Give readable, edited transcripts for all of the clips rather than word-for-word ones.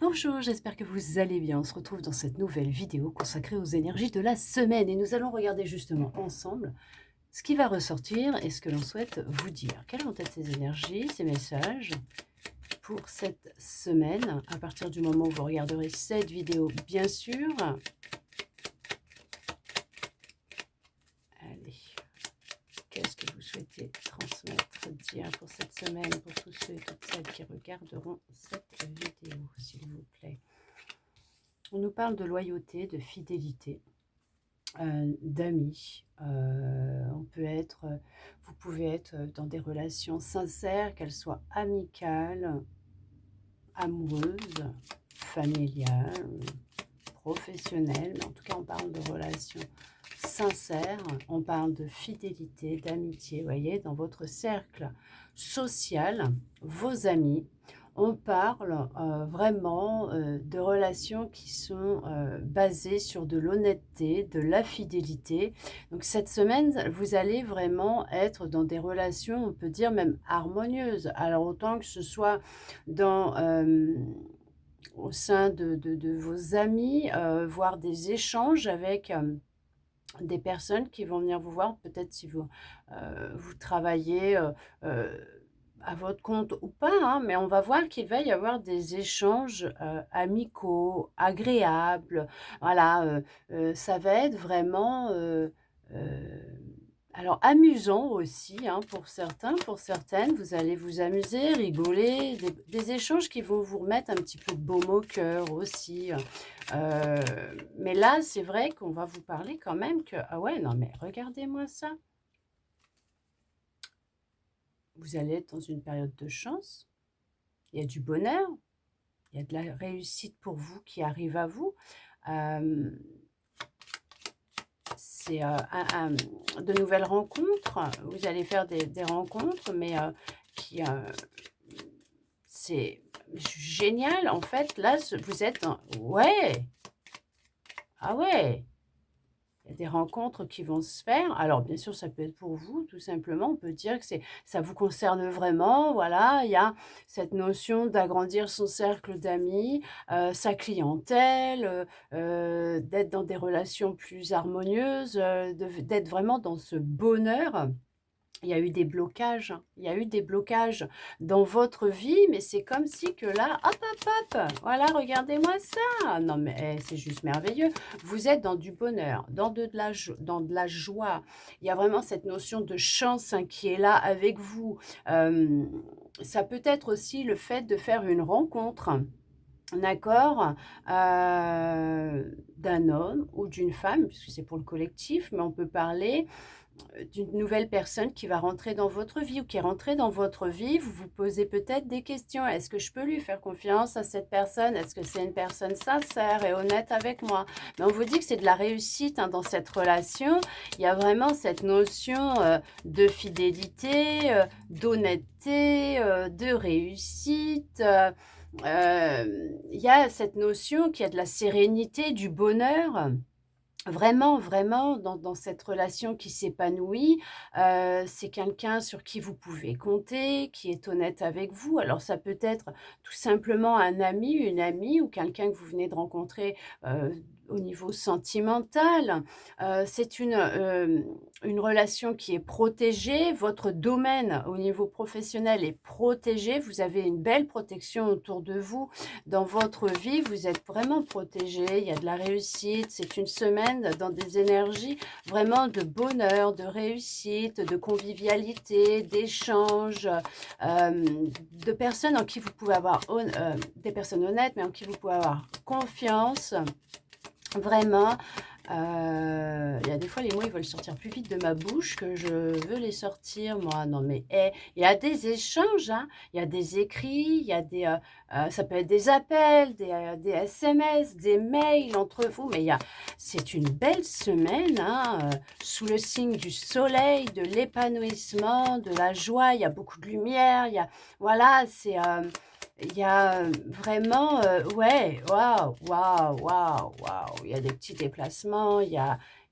Bonjour, j'espère que vous allez bien. On se retrouve dans cette nouvelle vidéo consacrée aux énergies de la semaine et nous allons regarder justement ensemble ce qui va ressortir et ce que l'on souhaite vous dire. Quelles vont être ces énergies, ces messages pour cette semaine à partir du moment où vous regarderez cette vidéo, bien sûr. Allez, qu'est-ce que vous souhaitez transmettre, dire pour cette semaine, pour tous ceux et toutes celles qui regarderont cette vidéo, s'il vous plaît. On nous parle de loyauté, de fidélité, d'amis. Vous pouvez être dans des relations sincères, qu'elles soient amicales, amoureuses, familiales, professionnelles. Mais en tout cas, on parle de relations sincères, on parle de fidélité, d'amitié. Vous voyez, dans votre cercle social, vos amis, on parle vraiment de relations qui sont basées sur de l'honnêteté, de la fidélité. Donc cette semaine, vous allez vraiment être dans des relations, on peut dire même harmonieuses. Alors autant que ce soit au sein de vos amis, voire des échanges avec des personnes qui vont venir vous voir, peut-être si vous travaillez à votre compte ou pas, hein, mais on va voir qu'il va y avoir des échanges amicaux, agréables. Voilà, ça va être vraiment euh, alors amusant aussi, hein, pour certains, pour certaines. Vous allez vous amuser, rigoler, des échanges qui vont vous remettre un petit peu de baume au cœur aussi. Euh, mais là, c'est vrai qu'on va vous parler quand même que, ah ouais, non mais regardez-moi ça. Vous allez être dans une période de chance. Il y a du bonheur, il y a de la réussite pour vous qui arrive à vous. Euh, c'est de nouvelles rencontres. Vous allez faire des rencontres, mais c'est génial. En fait, là, vous êtes ouais, ah ouais. Il y a des rencontres qui vont se faire. Alors, bien sûr, ça peut être pour vous, tout simplement. On peut dire que ça vous concerne vraiment. Voilà, il y a cette notion d'agrandir son cercle d'amis, sa clientèle, d'être dans des relations plus harmonieuses, d'être vraiment dans ce bonheur. Il y a eu des blocages, hein. Il y a eu des blocages dans votre vie, mais c'est comme si que là, hop, hop, hop, voilà, regardez-moi ça. Non, mais c'est juste merveilleux. Vous êtes dans du bonheur, dans de la joie. Il y a vraiment cette notion de chance, hein, qui est là avec vous. Ça peut être aussi le fait de faire une rencontre. D'accord, d'un homme ou d'une femme, puisque c'est pour le collectif, mais on peut parler d'une nouvelle personne qui va rentrer dans votre vie ou qui est rentrée dans votre vie. Vous vous posez peut-être des questions. Est-ce que je peux lui faire confiance à cette personne? Est-ce que c'est une personne sincère et honnête avec moi? Mais on vous dit que c'est de la réussite, hein, dans cette relation. Il y a vraiment cette notion de fidélité, d'honnêteté, de réussite. Il y a cette notion qu'il y a de la sérénité, du bonheur. Vraiment, vraiment, dans cette relation qui s'épanouit, c'est quelqu'un sur qui vous pouvez compter, qui est honnête avec vous. Alors ça peut être tout simplement un ami, une amie ou quelqu'un que vous venez de rencontrer, au niveau sentimental. C'est une relation qui est protégée. Votre domaine au niveau professionnel est protégé. Vous avez une belle protection autour de vous. Dans votre vie, vous êtes vraiment protégé. Il y a de la réussite. C'est une semaine dans des énergies vraiment de bonheur, de réussite, de convivialité, d'échange, de personnes en qui vous pouvez avoir, des personnes honnêtes, mais en qui vous pouvez avoir confiance. Vraiment, il y a des fois, les mots, ils veulent sortir plus vite de ma bouche que je veux les sortir, moi. Non, mais il y a des échanges, hein. Il y a des écrits, il y a ça peut être des appels, des SMS, des mails entre vous. Mais c'est une belle semaine, hein, sous le signe du soleil, de l'épanouissement, de la joie. Il y a beaucoup de lumière. Voilà, il y a vraiment, ouais, waouh, waouh, waouh, waouh. Il y a des petits déplacements,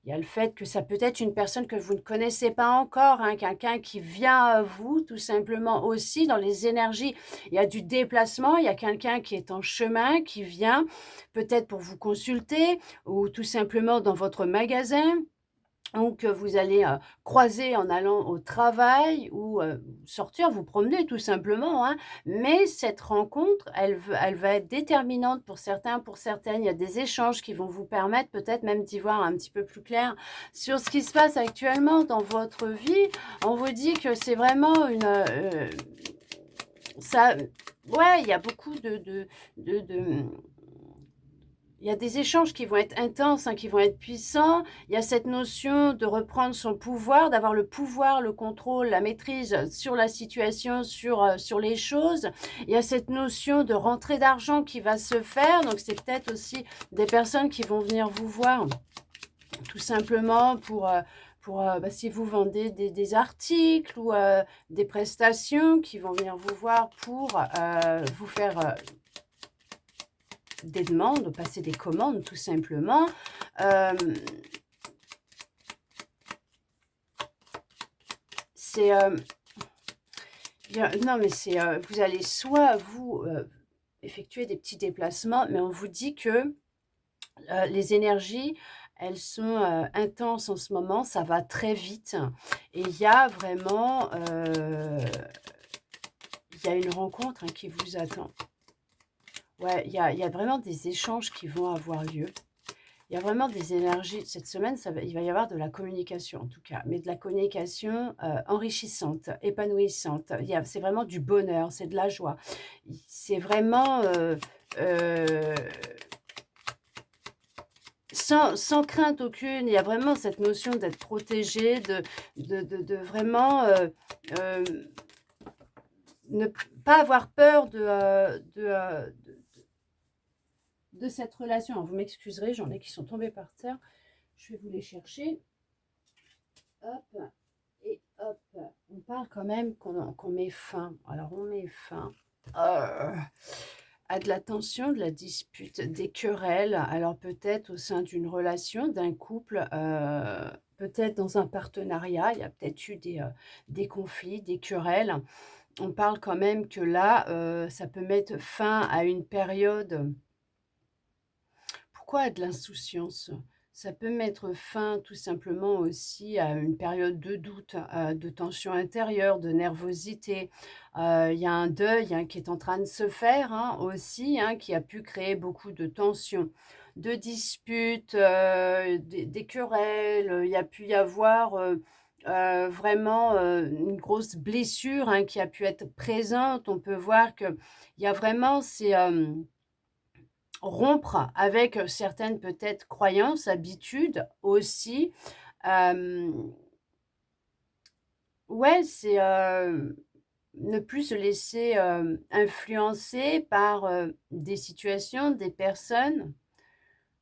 Il y a le fait que ça peut être une personne que vous ne connaissez pas encore, hein, quelqu'un qui vient à vous, tout simplement aussi dans les énergies. Il y a du déplacement, il y a quelqu'un qui est en chemin, qui vient peut-être pour vous consulter ou tout simplement dans votre magasin. Donc, vous allez croiser en allant au travail ou sortir, vous promener tout simplement, hein. Mais cette rencontre, elle va être déterminante pour certains, pour certaines. Il y a des échanges qui vont vous permettre peut-être même d'y voir un petit peu plus clair sur ce qui se passe actuellement dans votre vie. On vous dit que c'est vraiment ça, ouais, il y a beaucoup de il y a des échanges qui vont être intenses, hein, qui vont être puissants. Il y a cette notion de reprendre son pouvoir, d'avoir le pouvoir, le contrôle, la maîtrise sur la situation, sur les choses. Il y a cette notion de rentrée d'argent qui va se faire. Donc, c'est peut-être aussi des personnes qui vont venir vous voir tout simplement pour si vous vendez des articles ou des prestations qui vont venir vous voir pour vous faire des demandes, passer des commandes tout simplement. C'est non mais c'est vous allez soit vous effectuer des petits déplacements, mais on vous dit que les énergies, elles sont intenses en ce moment, ça va très vite et il y a vraiment il y a une rencontre, hein, qui vous attend. Ouais, il y a vraiment des échanges qui vont avoir lieu. Il y a vraiment des énergies. Cette semaine, il va y avoir de la communication en tout cas, mais de la communication enrichissante, épanouissante. C'est vraiment du bonheur, c'est de la joie. C'est vraiment euh, sans crainte aucune. Il y a vraiment cette notion d'être protégé, de vraiment euh, ne pas avoir peur de cette relation. Alors, vous m'excuserez, j'en ai qui sont tombés par terre. Je vais vous les chercher. Hop, et hop. On parle quand même qu'on met fin. Alors, on met fin à de la tension, de la dispute, des querelles. Alors, peut-être au sein d'une relation, d'un couple, peut-être dans un partenariat, il y a peut-être eu des conflits, des querelles. On parle quand même que là, ça peut mettre fin à une période. Pourquoi de l'insouciance? Ça peut mettre fin tout simplement aussi à une période de doute, de tension intérieure, de nervosité. Il y a un deuil, hein, qui est en train de se faire, hein, aussi, hein, qui a pu créer beaucoup de tensions, de disputes, des querelles. Il y a pu y avoir vraiment une grosse blessure, hein, qui a pu être présente. On peut voir qu'il y a vraiment rompre avec certaines peut-être croyances, habitudes aussi. Ouais, c'est ne plus se laisser influencer par des situations, des personnes,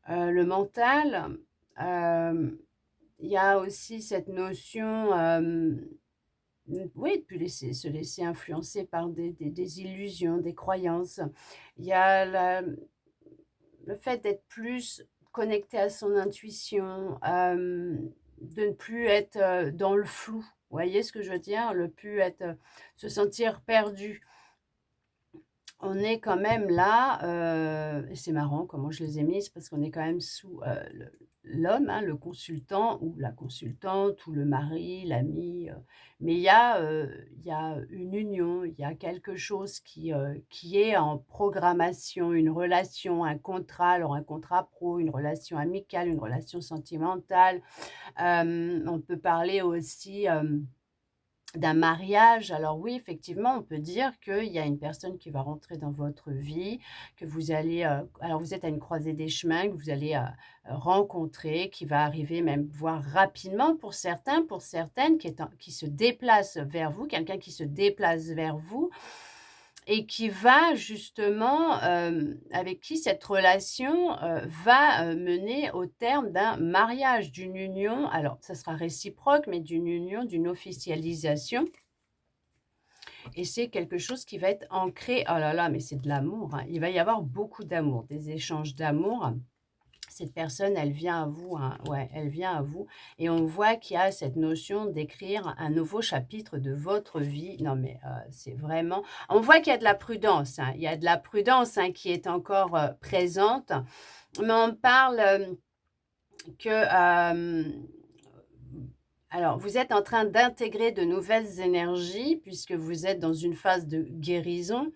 le mental. Il y a aussi cette notion, oui, de plus se laisser influencer par des illusions, des croyances. Il y a le fait d'être plus connecté à son intuition, de ne plus être dans le flou. Vous voyez ce que je veux dire? Le plus être, se sentir perdu. On est quand même là, et c'est marrant comment je les ai mises parce qu'on est quand même sous l'homme, hein, le consultant ou la consultante ou le mari, l'ami. Mais il y a une union, il y a quelque chose qui est en programmation, une relation, un contrat, alors un contrat pro, une relation amicale, une relation sentimentale. On peut parler aussi d'un mariage. Alors oui, effectivement, on peut dire qu'il y a une personne qui va rentrer dans votre vie, que vous allez, alors vous êtes à une croisée des chemins, que vous allez rencontrer, qui va arriver même voire rapidement pour certains, pour certaines, qui se déplace vers vous, quelqu'un qui se déplace vers vous et qui va justement, avec qui cette relation va mener au terme d'un mariage, d'une union. Alors, ça sera réciproque, mais d'une union, d'une officialisation. Et c'est quelque chose qui va être ancré. Oh là là, mais c'est de l'amour, hein. Il va y avoir beaucoup d'amour, des échanges d'amour. Cette personne, elle vient à vous, hein, ouais, elle vient à vous et on voit qu'il y a cette notion d'écrire un nouveau chapitre de votre vie. Non mais, c'est vraiment on voit qu'il y a de la prudence, hein, il y a de la prudence, hein, qui est encore, présente, mais on parle, que, alors vous êtes en train d'intégrer de nouvelles énergies puisque vous êtes dans une phase de guérison.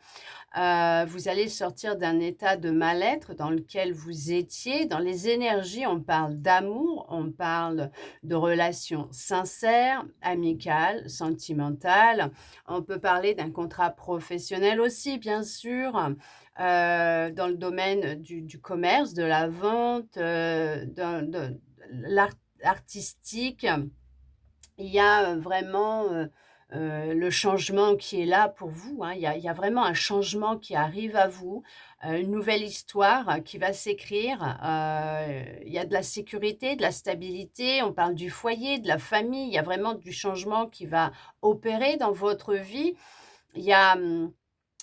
Vous allez sortir d'un état de mal-être dans lequel vous étiez. Dans les énergies, on parle d'amour, on parle de relations sincères, amicales, sentimentales. On peut parler d'un contrat professionnel aussi, bien sûr, dans le domaine du commerce, de la vente, de l'art artistique. Il y a, vraiment, le changement qui est là pour vous, hein. Il y a vraiment un changement qui arrive à vous, une nouvelle histoire qui va s'écrire. Il y a de la sécurité, de la stabilité, on parle du foyer, de la famille. Il y a vraiment du changement qui va opérer dans votre vie. Il y a,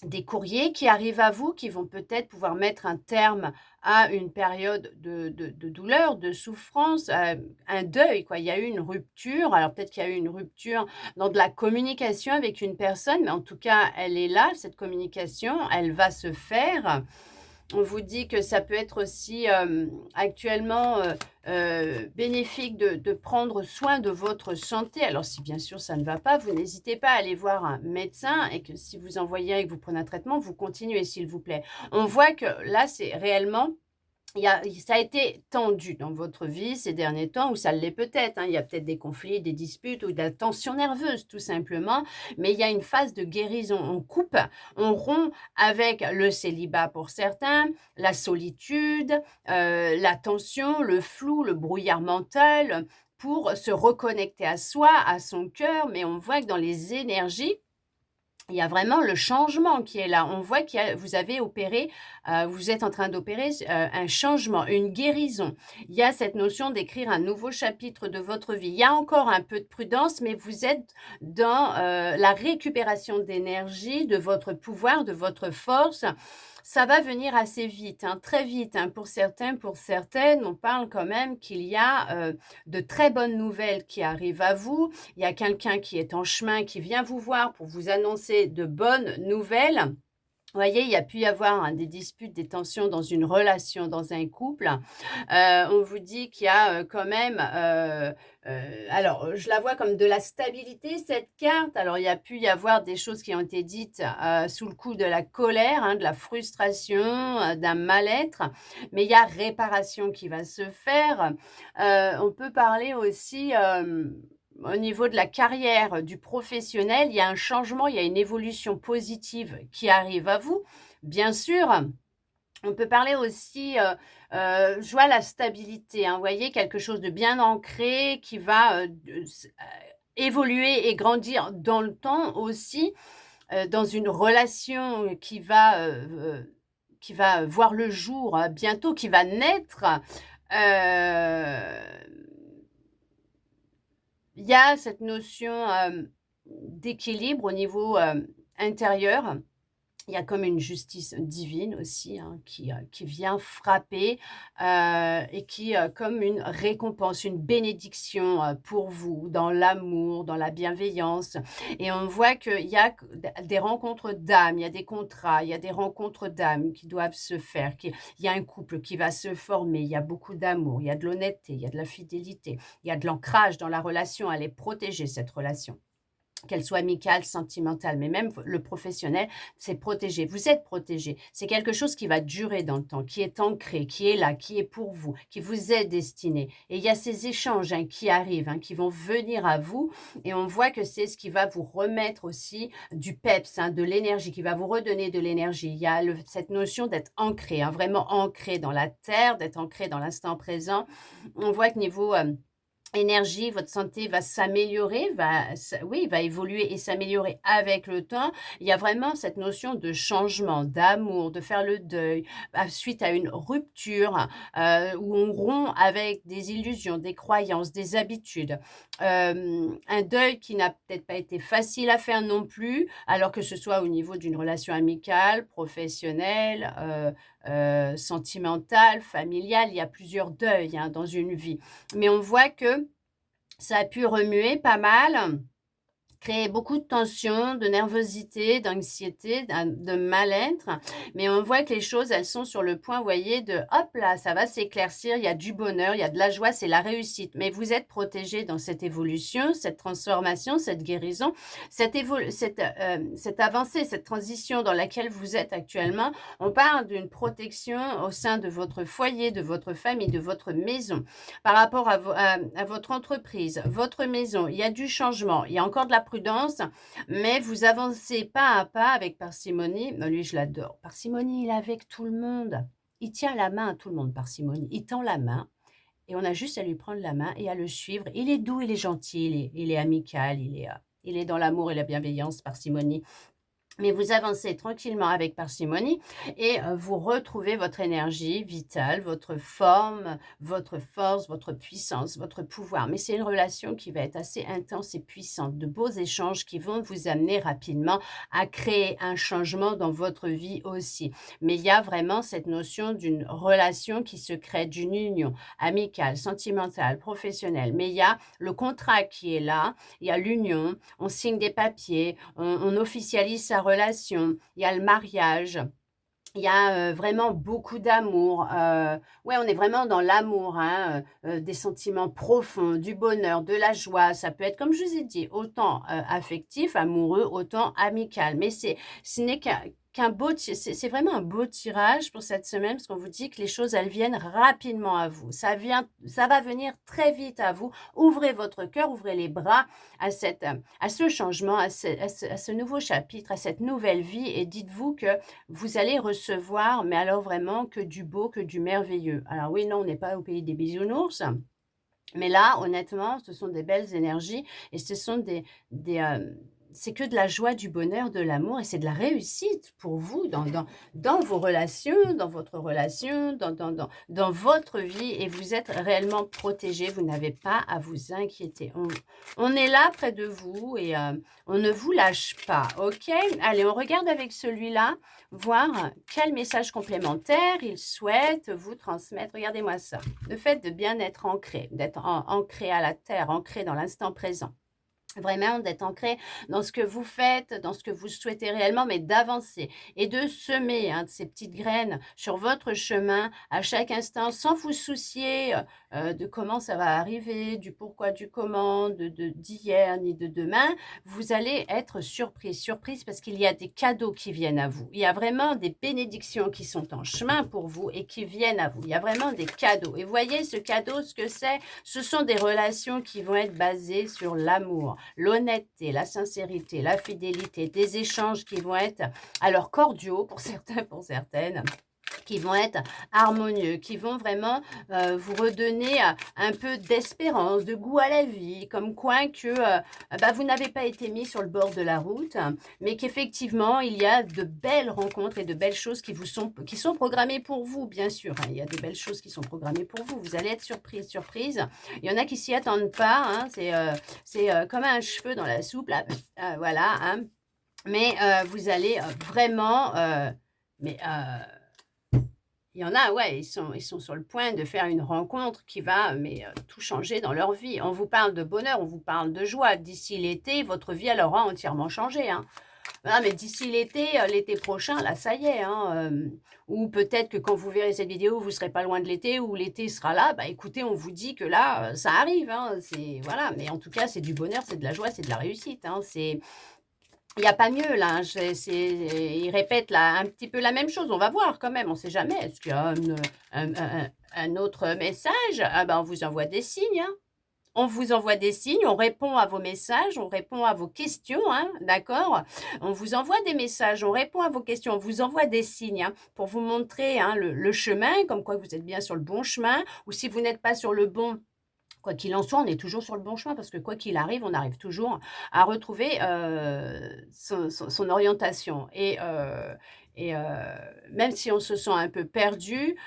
des courriers qui arrivent à vous, qui vont peut-être pouvoir mettre un terme à une période de douleur, de souffrance, un deuil, quoi. Il y a eu une rupture, alors peut-être qu'il y a eu une rupture dans de la communication avec une personne, mais en tout cas, elle est là, cette communication, elle va se faire. On vous dit que ça peut être aussi, actuellement, bénéfique de prendre soin de votre santé. Alors si bien sûr ça ne va pas, vous n'hésitez pas à aller voir un médecin et que si vous en voyez un et que vous prenez un traitement, vous continuez s'il vous plaît. On voit que là, c'est réellement ça a été tendu dans votre vie ces derniers temps ou ça l'est peut-être, hein. Il y a peut-être des conflits, des disputes ou de la tension nerveuse tout simplement, mais il y a une phase de guérison. On coupe, on rompt avec le célibat pour certains, la solitude, la tension, le flou, le brouillard mental pour se reconnecter à soi, à son cœur, mais on voit que dans les énergies, il y a vraiment le changement qui est là. On voit qu'il y a vous avez opéré, vous êtes en train d'opérer un changement, une guérison. Il y a cette notion d'écrire un nouveau chapitre de votre vie. Il y a encore un peu de prudence, mais vous êtes dans, la récupération d'énergie, de votre pouvoir, de votre force. Ça va venir assez vite, hein, très vite, hein, pour certains, pour certaines. On parle quand même qu'il y a, de très bonnes nouvelles qui arrivent à vous. Il y a quelqu'un qui est en chemin, qui vient vous voir pour vous annoncer de bonnes nouvelles. Vous voyez, il y a pu y avoir, hein, des disputes, des tensions dans une relation, dans un couple. On vous dit qu'il y a, quand même, alors, je la vois comme de la stabilité cette carte. Alors, il y a pu y avoir des choses qui ont été dites, sous le coup de la colère, hein, de la frustration, d'un mal-être, mais il y a réparation qui va se faire. On peut parler aussi, au niveau de la carrière, du professionnel, il y a un changement, il y a une évolution positive qui arrive à vous. Bien sûr, on peut parler aussi, je vois la stabilité, hein, vous voyez? Quelque chose de bien ancré qui va, évoluer et grandir dans le temps aussi, dans une relation qui va voir le jour, bientôt, qui va naître. Il y a cette notion, d'équilibre au niveau, intérieur. Il y a comme une justice divine aussi, hein, qui vient frapper, et qui, comme une récompense, une bénédiction, pour vous, dans l'amour, dans la bienveillance et on voit qu'il y a q des rencontres d'âmes, il y a des contrats, il y a des rencontres d'âmes qui doivent se faire, il y a un couple qui va se former, il y a beaucoup d'amour, il y a de l'honnêteté, il y a de la fidélité, il y a de l'ancrage dans la relation, elle est protégée cette relation. Qu'elle soit amicale, sentimentale, mais même le professionnel, c'est protégé. Vous êtes protégé. C'est quelque chose qui va durer dans le temps, qui est ancré, qui est là, qui est pour vous, qui vous est destiné. Et il y a ces échanges, hein, qui arrivent, hein, qui vont venir à vous et on voit que c'est ce qui va vous remettre aussi du peps, hein, de l'énergie, qui va vous redonner de l'énergie. Il y a cette notion d'être ancré, hein, vraiment ancré dans la terre, d'être ancré dans l'instant présent. On voit que niveau, énergie, votre santé va s'améliorer, va évoluer et s'améliorer avec le temps. Il y a vraiment cette notion de changement, d'amour, de faire le deuil, suite à une rupture, où on rompt avec des illusions, des croyances, des habitudes. Un deuil qui n'a peut-être pas été facile à faire non plus, alors que ce soit au niveau d'une relation amicale, professionnelle, sentimental, familial. Il y a plusieurs deuils hein, dans une vie. Mais on voit que ça a pu remuer pas mal, créer beaucoup de tensions, de nervosité, d'anxiété, de mal-être. Mais on voit que les choses, elles sont sur le point, vous voyez, de hop là, ça va s'éclaircir, il y a du bonheur, il y a de la joie, c'est la réussite. Mais vous êtes protégé dans cette évolution, cette transformation, cette guérison, cette avancée, cette transition dans laquelle vous êtes actuellement. On parle d'une protection au sein de votre foyer, de votre famille, de votre maison. Par rapport à votre entreprise, votre maison, il y a du changement, il y a encore de la prudence, mais vous avancez pas à pas avec parcimonie. Lui, je l'adore. Parcimonie, il est avec tout le monde. Il tient la main à tout le monde, parcimonie. Il tend la main et on a juste à lui prendre la main et à le suivre. Il est doux, il est gentil, il est amical, il est dans l'amour et la bienveillance, parcimonie. Mais vous avancez tranquillement avec parcimonie et vous retrouvez votre énergie vitale, votre forme, votre force, votre puissance, votre pouvoir. Mais c'est une relation qui va être assez intense et puissante, de beaux échanges qui vont vous amener rapidement à créer un changement dans votre vie aussi. Mais il y a vraiment cette notion d'une relation qui se crée, d'une union amicale, sentimentale, professionnelle. Mais il y a le contrat qui est là, il y a l'union, on signe des papiers, on officialise sa relation, il y a le mariage. Il y a vraiment beaucoup d'amour. Ouais, on est vraiment dans l'amour, hein, des sentiments profonds, du bonheur, de la joie. Ça peut être, comme je vous ai dit, autant affectif, amoureux, autant amical. Mais ce n'est qu'un beau, c'est vraiment un beau tirage pour cette semaine parce qu'on vous dit que les choses, elles viennent rapidement à vous. Ça va venir très vite à vous. Ouvrez votre cœur, ouvrez les bras à ce changement, à ce nouveau chapitre, à cette nouvelle vie et dites-vous que vous allez recevoir, mais alors vraiment que du beau, que du merveilleux. Alors oui, non, on n'est pas au pays des bisounours, mais là, honnêtement, ce sont des belles énergies et ce sont c'est que de la joie, du bonheur, de l'amour et c'est de la réussite pour vous dans vos relations, dans votre relation, dans votre vie et vous êtes réellement protégé. Vous n'avez pas à vous inquiéter. On est là près de vous et on ne vous lâche pas, ok? Allez, on regarde avec celui-là, voir quel message complémentaire il souhaite vous transmettre. Regardez-moi ça. Le fait de bien être ancré, d'être ancré à la terre, ancré dans l'instant présent. Vraiment d'être ancré dans ce que vous faites, dans ce que vous souhaitez réellement, mais d'avancer et de semer hein, de ces petites graines sur votre chemin à chaque instant sans vous soucier de comment ça va arriver, du pourquoi, du comment, d'hier ni de demain. Vous allez être surprise parce qu'il y a des cadeaux qui viennent à vous. Il y a vraiment des bénédictions qui sont en chemin pour vous et qui viennent à vous. Il y a vraiment des cadeaux. Et voyez ce cadeau, ce que c'est, ce sont des relations qui vont être basées sur l'amour, l'honnêteté, la sincérité, la fidélité, des échanges qui vont être alors cordiaux pour certains, pour certaines, qui vont être harmonieux, qui vont vraiment vous redonner un peu d'espérance, de goût à la vie, comme quoi que vous n'avez pas été mis sur le bord de la route, mais qu'effectivement, il y a de belles rencontres et de belles choses qui sont programmées pour vous, bien sûr. Hein. Il y a de belles choses qui sont programmées pour vous. Vous allez être surprise. Il y en a qui s'y attendent pas. Hein. C'est comme un cheveu dans la soupe, là. Voilà. Hein. Mais vous allez vraiment... il y en a, ouais, ils sont sur le point de faire une rencontre qui va tout changer dans leur vie. On vous parle de bonheur, on vous parle de joie. D'ici l'été, votre vie, elle aura entièrement changé. Hein. Ah, mais d'ici l'été prochain, là, ça y est. Hein, ou peut-être que quand vous verrez cette vidéo, vous ne serez pas loin de l'été, ou l'été sera là. Bah écoutez, on vous dit que là, ça arrive. Hein, voilà. Mais en tout cas, c'est du bonheur, c'est de la joie, c'est de la réussite. Hein, il n'y a pas mieux là, il répète là, un petit peu la même chose, on va voir quand même, on ne sait jamais. Est-ce qu'il y a un autre message? Ah ben, on vous envoie des signes, hein. On vous envoie des signes, on répond à vos messages, on répond à vos questions, hein, d'accord? On vous envoie des messages, on répond à vos questions, on vous envoie des signes hein, pour vous montrer hein, le chemin, comme quoi vous êtes bien sur le bon chemin, ou si vous n'êtes pas sur le bon. Quoi qu'il en soit, on est toujours sur le bon chemin parce que quoi qu'il arrive, on arrive toujours à retrouver son orientation. Et même si on se sent un peu perdu,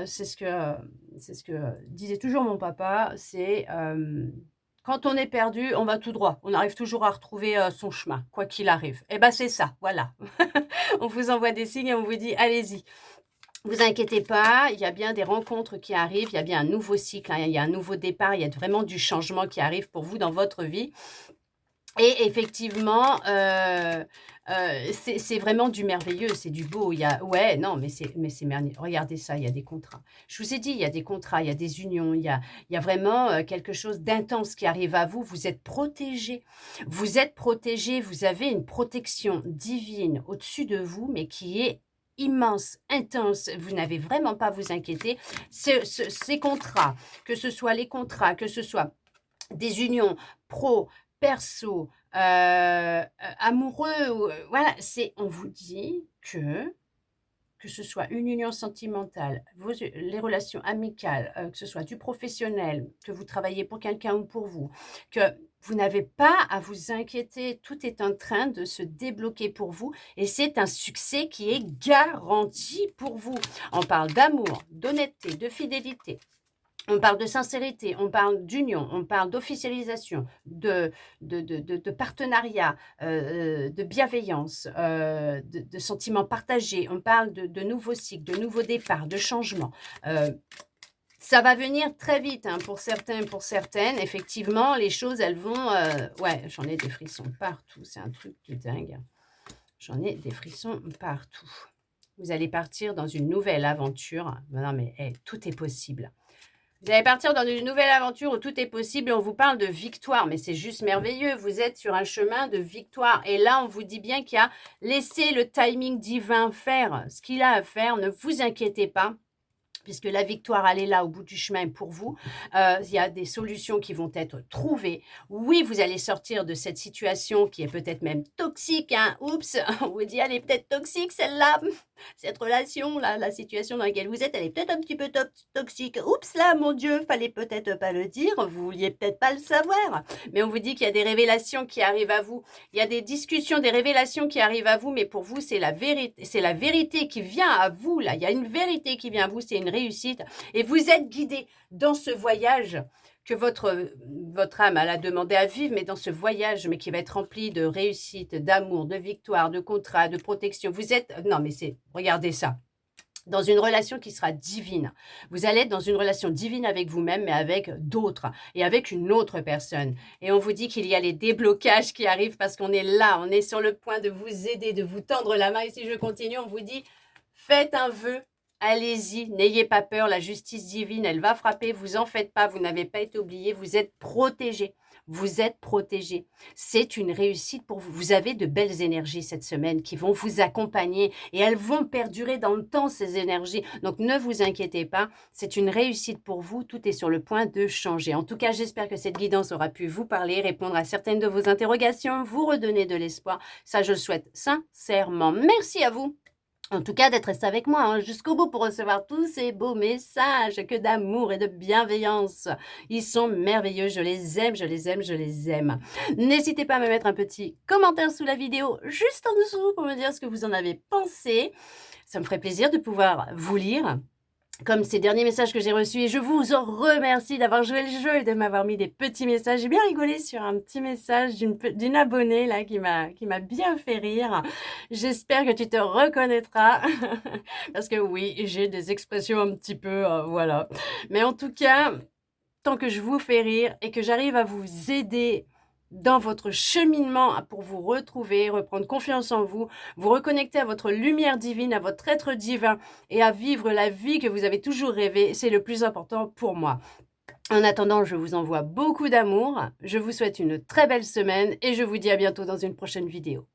c'est ce que disait toujours mon papa, c'est quand on est perdu, on va tout droit. On arrive toujours à retrouver son chemin, quoi qu'il arrive. Et ben c'est ça, voilà. On vous envoie des signes et on vous dit allez-y. Vous inquiétez pas, il y a bien des rencontres qui arrivent, il y a bien un nouveau cycle, hein, il y a un nouveau départ, il y a vraiment du changement qui arrive pour vous dans votre vie. Et effectivement, c'est vraiment du merveilleux, c'est du beau. Il y a ouais, non, mais c'est merveilleux. Regardez ça, il y a des contrats. Je vous ai dit, il y a des contrats, il y a des unions, il y a vraiment, quelque chose d'intense qui arrive à vous. Vous êtes protégés. Vous êtes protégés, vous avez une protection divine au-dessus de vous, mais qui est immense, intense. Vous n'avez vraiment pas à vous inquiéter. Ces contrats, que ce soit les contrats, que ce soit des unions pro, perso, amoureux, ou, voilà, on vous dit que ce soit une union sentimentale, les relations amicales, que ce soit du professionnel, que vous travaillez pour quelqu'un ou pour vous, que vous n'avez pas à vous inquiéter, tout est en train de se débloquer pour vous et c'est un succès qui est garanti pour vous. On parle d'amour, d'honnêteté, de fidélité. On parle de sincérité, on parle d'union, on parle d'officialisation, de partenariat, de bienveillance, de sentiments partagés. On parle de nouveaux cycles, de nouveaux départs, de changements. Ça va venir très vite, hein, pour certains, pour certaines. Effectivement, les choses, elles vont... ouais, j'en ai des frissons partout. C'est un truc de dingue. J'en ai des frissons partout. Vous allez partir dans une nouvelle aventure. Non, mais tout est possible. Vous allez partir dans une nouvelle aventure où tout est possible et on vous parle de victoire. Mais c'est juste merveilleux. Vous êtes sur un chemin de victoire. Et là, on vous dit bien qu'il y a laissé le timing divin faire ce qu'il a à faire. Ne vous inquiétez pas, puisque la victoire, elle est là au bout du chemin pour vous. Il y a des solutions qui vont être trouvées. Oui, vous allez sortir de cette situation qui est peut-être même toxique. Hein. Oups, on vous dit, elle est peut-être toxique celle-là. Cette relation-là, la situation dans laquelle vous êtes, elle est peut-être un petit peu toxique. Oups là, mon Dieu, fallait peut-être pas le dire. Vous vouliez peut-être pas le savoir. Mais on vous dit qu'il y a des révélations qui arrivent à vous. Il y a des discussions, des révélations qui arrivent à vous. Mais pour vous, c'est la vérité. C'est la vérité qui vient à vous. Là, il y a une vérité qui vient à vous. C'est une réussite. Et vous êtes guidé dans ce voyage que votre âme elle a demandé à vivre, mais dans ce voyage, mais qui va être rempli de réussite, d'amour, de victoire, de contrat, de protection. Vous êtes... Non, mais regardez ça. Dans une relation qui sera divine. Vous allez être dans une relation divine avec vous-même, mais avec d'autres et avec une autre personne. Et on vous dit qu'il y a les déblocages qui arrivent parce qu'on est là, on est sur le point de vous aider, de vous tendre la main. Et si je continue, on vous dit, faites un vœu. Allez-y, n'ayez pas peur, la justice divine, elle va frapper, vous en faites pas, vous n'avez pas été oublié, vous êtes protégés. Vous êtes protégés. C'est une réussite pour vous. Vous avez de belles énergies cette semaine qui vont vous accompagner et elles vont perdurer dans le temps, ces énergies. Donc, ne vous inquiétez pas. C'est une réussite pour vous. Tout est sur le point de changer. En tout cas, j'espère que cette guidance aura pu vous parler, répondre à certaines de vos interrogations, vous redonner de l'espoir. Ça, je le souhaite sincèrement. Merci à vous. En tout cas, d'être resté avec moi jusqu'au bout pour recevoir tous ces beaux messages que d'amour et de bienveillance. Ils sont merveilleux, je les aime, je les aime, je les aime. N'hésitez pas à me mettre un petit commentaire sous la vidéo, juste en dessous, pour me dire ce que vous en avez pensé. Ça me ferait plaisir de pouvoir vous lire, comme ces derniers messages que j'ai reçus, et je vous en remercie d'avoir joué le jeu et de m'avoir mis des petits messages. J'ai bien rigolé sur un petit message d'une abonnée là qui m'a bien fait rire. J'espère que tu te reconnaîtras parce que oui, j'ai des expressions un petit peu voilà. Mais en tout cas, tant que je vous fais rire et que j'arrive à vous aider dans votre cheminement pour vous retrouver, reprendre confiance en vous, vous reconnecter à votre lumière divine, à votre être divin et à vivre la vie que vous avez toujours rêvé, c'est le plus important pour moi. En attendant, je vous envoie beaucoup d'amour, je vous souhaite une très belle semaine et je vous dis à bientôt dans une prochaine vidéo.